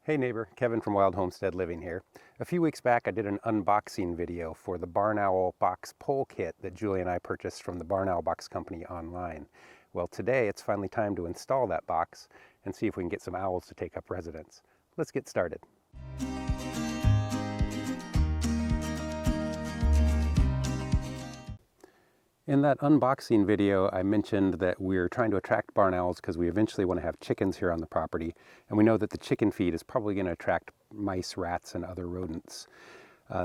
Hey neighbor, Kevin from Wild Homestead Living here. A few weeks back I did an unboxing video for the Barn Owl Box Pole Kit that Julie and I purchased from the Barn Owl Box Company online. Well, today it's finally time to install that box and see if we can get some owls to take up residence. Let's get started. In that unboxing video, I mentioned that we're trying to attract barn owls because we eventually want to have chickens here on the property, and we know that the chicken feed is probably going to attract mice, rats, and other rodents.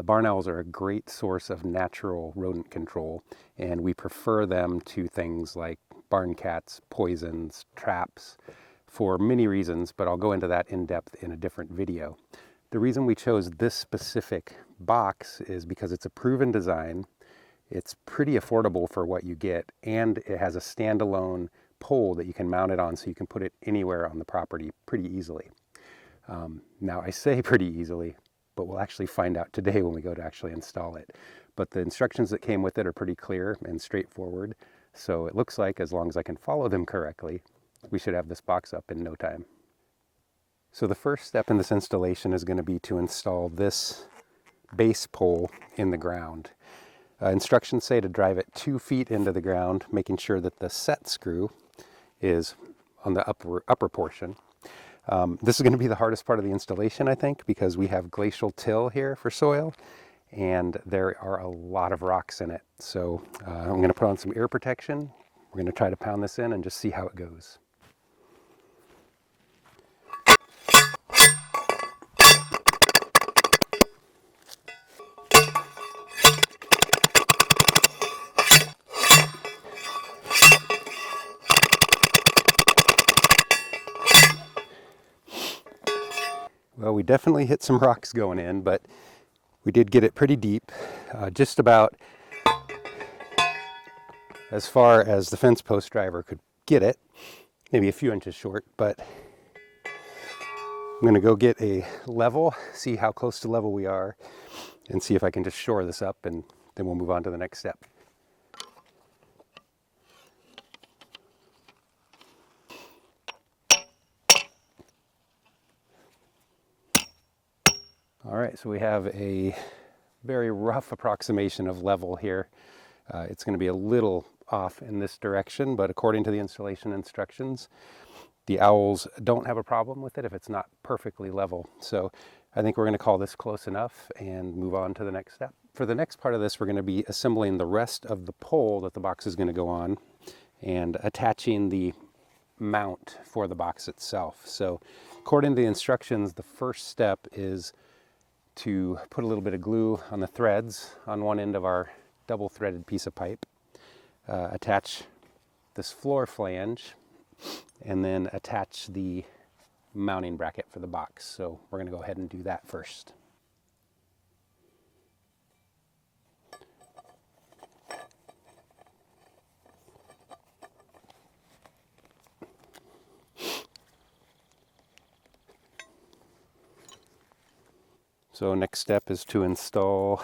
Barn owls are a great source of natural rodent control, and we prefer them to things like barn cats, poisons, traps, for many reasons, but I'll go into that in depth in a different video. The reason we chose this specific box is because it's a proven design. It's pretty affordable for what you get, and it has a standalone pole that you can mount it on so you can put it anywhere on the property pretty easily. Now I say pretty easily, but we'll actually find out today when we go to actually install it. But the instructions that came with it are pretty clear and straightforward, so it looks like as long as I can follow them correctly, we should have this box up in no time. So the first step in this installation is going to be to install this base pole in the ground. Instructions say to drive it 2 feet into the ground, making sure that the set screw is on the upper portion. This is going to be the hardest part of the installation, I think, because we have glacial till here for soil, and there are a lot of rocks in it. So I'm going to put on some ear protection. We're going to try to pound this in and just see how it goes. Well, we definitely hit some rocks going in, but we did get it pretty deep, just about as far as the fence post driver could get it, maybe a few inches short, but I'm going to go get a level, see how close to level we are, and see if I can just shore this up, and then we'll move on to the next step. All right, so we have a very rough approximation of level here. It's going to be a little off in this direction, but according to the installation instructions, the owls don't have a problem with it if it's not perfectly level. So I think we're going to call this close enough and move on to the next step. For the next part of this, we're going to be assembling the rest of the pole that the box is going to go on and attaching the mount for the box itself. So according to the instructions, the first step is to put a little bit of glue on the threads on one end of our double threaded piece of pipe, attach this floor flange, and then attach the mounting bracket for the box. So we're going to go ahead and do that first. So next step is to install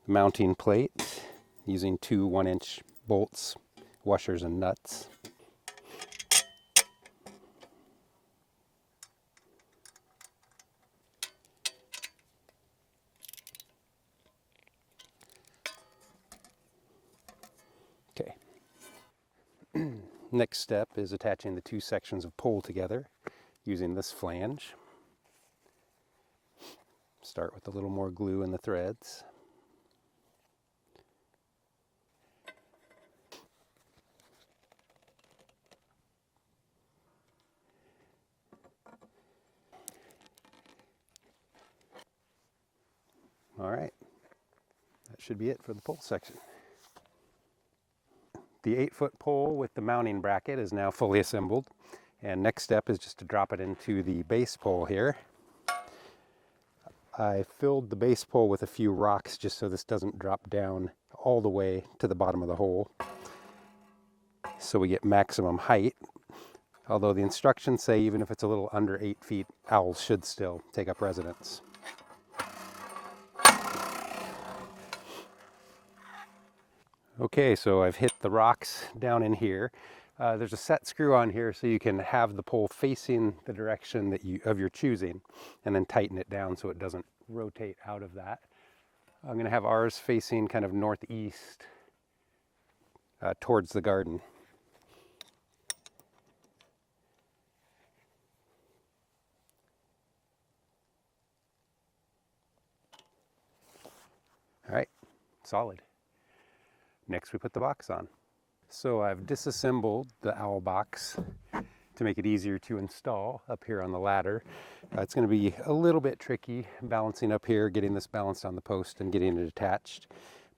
the mounting plate using 2 1-inch bolts, washers, and nuts. Okay. Next step is attaching the 2 sections of pole together using this flange. Start with a little more glue in the threads. All right, that should be it for the pole section. The 8-foot pole with the mounting bracket is now fully assembled, and next step is just to drop it into the base pole here. I filled the base pole with a few rocks just so this doesn't drop down all the way to the bottom of the hole, so we get maximum height. Although the instructions say even if it's a little under 8 feet, owls should still take up residence. Okay, so I've hit the rocks down in here. There's a set screw on here so you can have the pole facing the direction that of your choosing, and then tighten it down so it doesn't rotate out of that. I'm going to have ours facing kind of northeast towards the garden. All right, solid. Next we put the box on. So I've disassembled the owl box to make it easier to install up here on the ladder. It's going to be a little bit tricky balancing up here, getting this balanced on the post and getting it attached.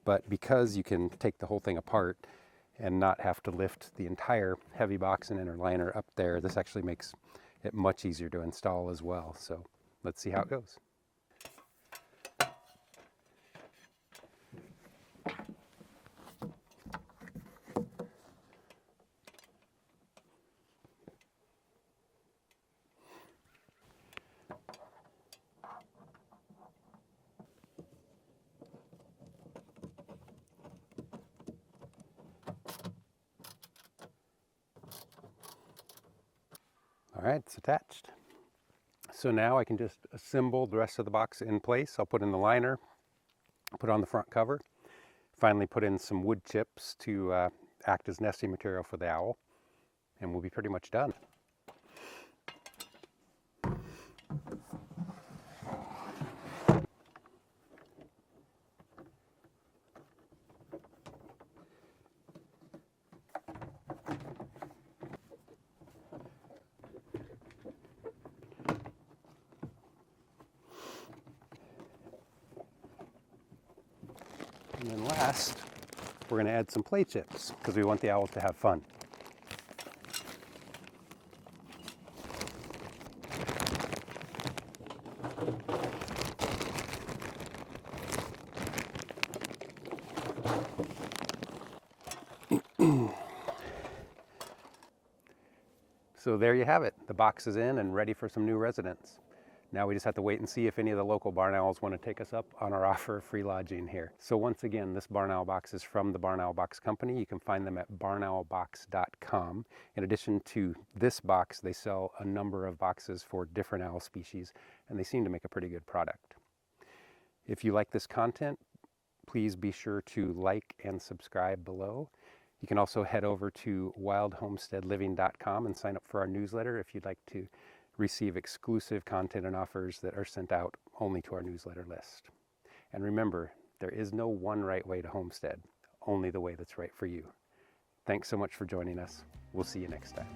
But because you can take the whole thing apart and not have to lift the entire heavy box and inner liner up there, this actually makes it much easier to install as well. So let's see how it goes. All right, it's attached. So now I can just assemble the rest of the box in place. I'll put in the liner, put on the front cover, finally put in some wood chips to act as nesting material for the owl, and we'll be pretty much done. And then last, we're going to add some play chips because we want the owls to have fun. So there you have it. The box is in and ready for some new residents. Now we just have to wait and see if any of the local barn owls want to take us up on our offer of free lodging here. So once again, this barn owl box is from the Barn Owl Box Company. You can find them at barnowlbox.com. In addition to this box, they sell a number of boxes for different owl species, and they seem to make a pretty good product. If you like this content, please be sure to like and subscribe below. You can also head over to wildhomesteadliving.com and sign up for our newsletter if you'd like to receive exclusive content and offers that are sent out only to our newsletter list. And remember, there is no one right way to homestead, only the way that's right for you. Thanks so much for joining us. We'll see you next time.